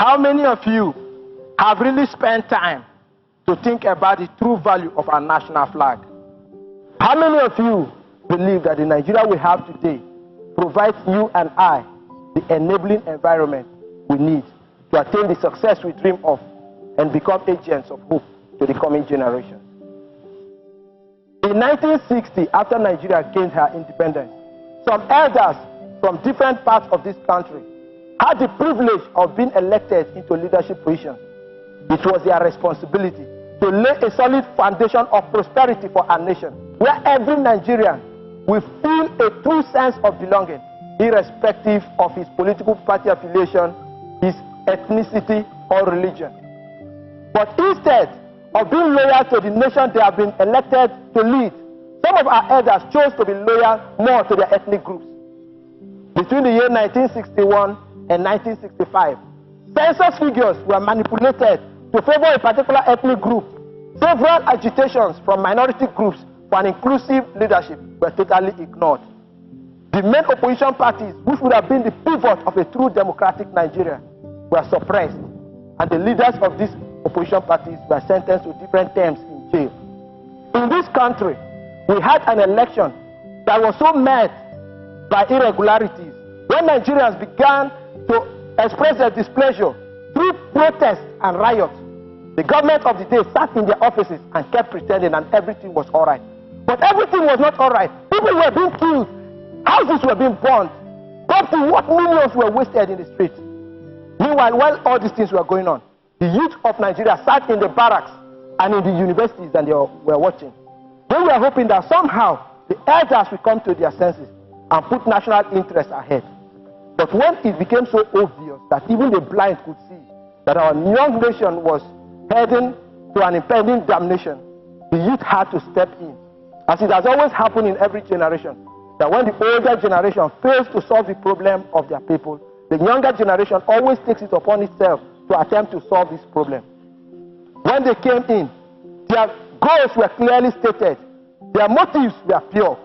How many of you have really spent time to think about the true value of our national flag? How many of you believe that the Nigeria we have today provides you and I the enabling environment we need to attain the success we dream of and become agents of hope to the coming generations? In 1960, after Nigeria gained her independence, some elders from different parts of this country had the privilege of being elected into leadership positions. It was their responsibility to lay a solid foundation of prosperity for our nation, where every Nigerian will feel a true sense of belonging, irrespective of his political party affiliation, his ethnicity, or religion. But instead of being loyal to the nation they have been elected to lead, some of our elders chose to be loyal more to their ethnic groups. Between the year 1961 and 1965, census figures were manipulated to favor a particular ethnic group. Several agitations from minority groups for an inclusive leadership were totally ignored. The main opposition parties, which would have been the pivot of a true democratic Nigeria, were suppressed, and the leaders of these opposition parties were sentenced to different terms in jail. In this country, we had an election that was so marred by irregularities. When Nigerians began to express their displeasure through protests and riots, the government of the day sat in their offices and kept pretending and everything was all right. But everything was not all right. People were being killed. Houses were being burned. Property worth millions were wasted in the streets. Meanwhile, while all these things were going on, the youth of Nigeria sat in the barracks and in the universities and they were watching. They were hoping that somehow the elders will come to their senses and put national interest ahead. But when it became so obvious that even the blind could see that our young nation was heading to an impending damnation, the youth had to step in. As it has always happened in every generation, that when the older generation fails to solve the problem of their people, the younger generation always takes it upon itself to attempt to solve this problem. When they came in, their goals were clearly stated, their motives were pure,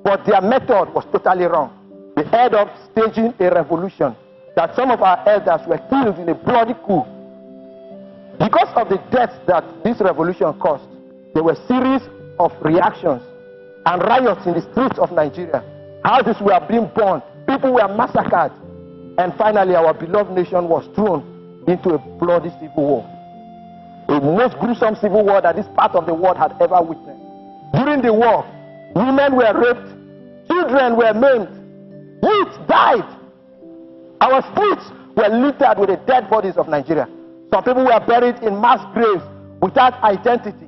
but their method was totally wrong. They ended up staging a revolution that some of our elders were killed in a bloody coup. Because of the deaths that this revolution caused, there were a series of reactions and riots in the streets of Nigeria. Houses were being burned, people were massacred, and finally our beloved nation was thrown into a bloody civil war. The most gruesome civil war that this part of the world had ever witnessed. During the war, women were raped, children were maimed, youth died. Our streets were littered with the dead bodies of Nigeria. Some people were buried in mass graves without identity.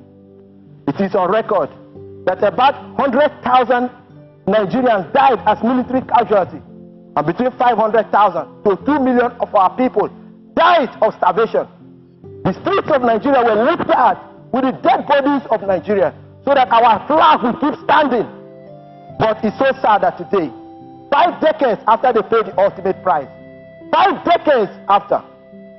It is on record that about 100,000 Nigerians died as military casualties, and between 500,000 to 2 million of our people died of starvation. The streets of Nigeria were littered with the dead bodies of Nigeria so that our flag will keep standing. But it's so sad that today, 5 decades after they paid the ultimate price, 5 decades after,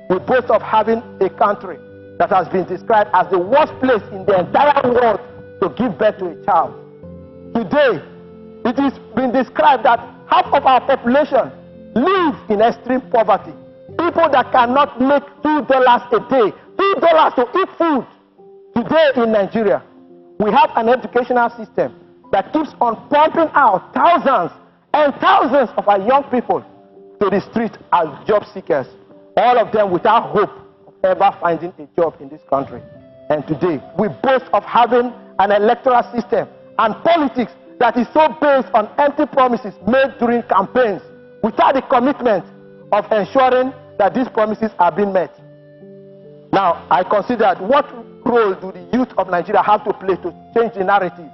we boast of having a country that has been described as the worst place in the entire world to give birth to a child. Today, it has been described that half of our population lives in extreme poverty. People that cannot make $2 a day, $2 to eat food. Today in Nigeria, we have an educational system that keeps on pumping out thousands and thousands of our young people to the street as job seekers, all of them without hope of ever finding a job in this country. And today, we boast of having an electoral system and politics that is so based on empty promises made during campaigns without the commitment of ensuring that these promises are being met. Now, I considered, what role do the youth of Nigeria have to play to change the narrative?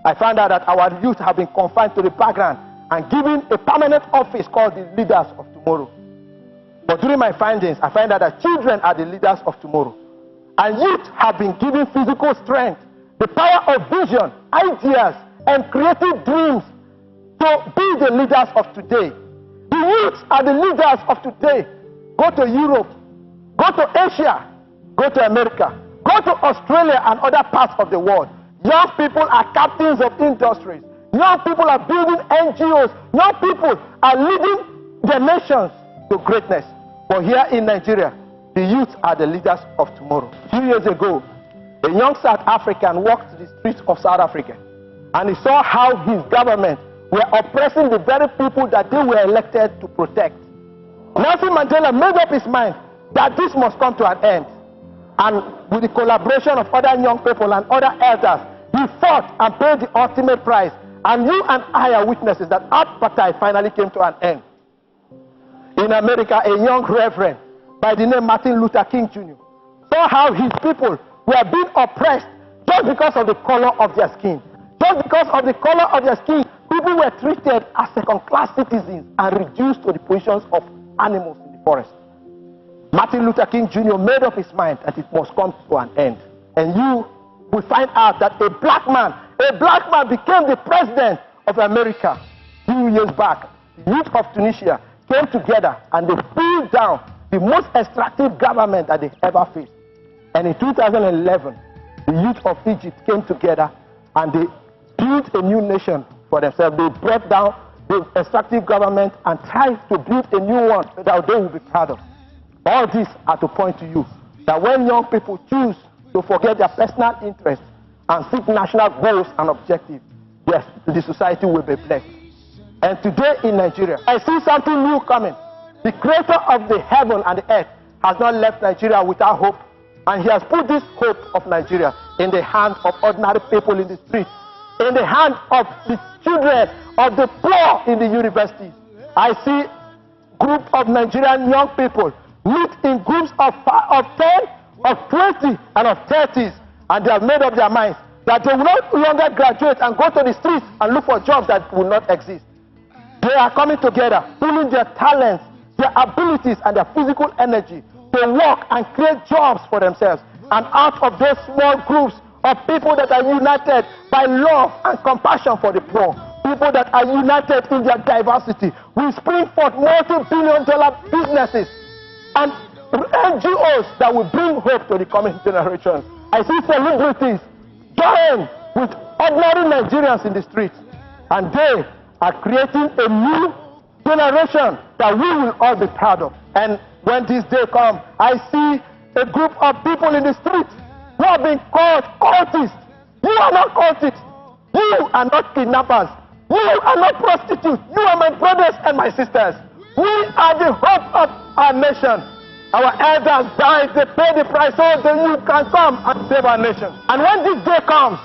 I found out that our youth have been confined to the background and given a permanent office called the leaders of tomorrow. But during my findings, I find out that children are the leaders of tomorrow. And youth have been given physical strength, the power of vision, ideas, and creative dreams to be the leaders of today. The youth are the leaders of today. Go to Europe, go to Asia, go to America, go to Australia and other parts of the world. Young people are captains of industries. Young people are building NGOs. Young people are leading their nations to greatness. But here in Nigeria, The youth are the leaders of tomorrow. A few years ago, a young South African walked the streets of South Africa, and he saw how his government were oppressing the very people that they were elected to protect. Nelson Mandela made up his mind that this must come to an end. And with the collaboration of other young people and other elders, he fought and paid the ultimate price. And you and I are witnesses that apartheid finally came to an end. In America, a young reverend by the name Martin Luther King Jr. saw how his people were being oppressed just because of the color of their skin. Just because of the color of their skin, people were treated as second-class citizens and reduced to the positions of animals in the forest. Martin Luther King Jr. made up his mind that it must come to an end. And you will find out that a black man became the president of America a few years back. The youth of Tunisia came together and they pulled down the most extractive government that they ever faced. And in 2011, the youth of Egypt came together and they built a new nation for themselves. They brought down the extractive government and tried to build a new one that they will be proud of. All these are to point to you that when young people choose to forget their personal interests and seek national goals and objectives, yes, the society will be blessed. And today in Nigeria, I see something new coming. The creator of the heaven and the earth has not left Nigeria without hope. And he has put this hope of Nigeria in the hands of ordinary people in the streets, in the hands of the children of the poor in the universities. I see a group of Nigerian young people meet in groups of 10, of 20, and of 30s, and they have made up their minds that they will no longer graduate and go to the streets and look for jobs that will not exist. They are coming together, pulling their talents, their abilities, and their physical energy to work and create jobs for themselves. And out of those small groups of people that are united by love and compassion for the poor, people that are united in their diversity, will spring forth multi-billion-dollar businesses and NGOs that will bring hope to the coming generations. I see celebrities join with ordinary Nigerians in the streets, and they are creating a new generation that we will all be proud of. And when this day comes, I see a group of people in the streets who are being called cultists. You are not cultists. You are not kidnappers. You are not prostitutes. You are my brothers and my sisters. We are the hope of our nation. Our elders died, they paid the price so that you can come and save our nation. And when this day comes,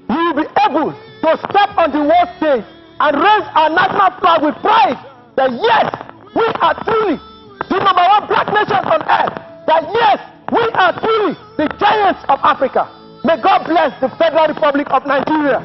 you will be able to step on the world stage and raise our national flag with pride that yes, we are truly the #1 black nation on earth. That yes, we are truly the giants of Africa. May God bless the Federal Republic of Nigeria.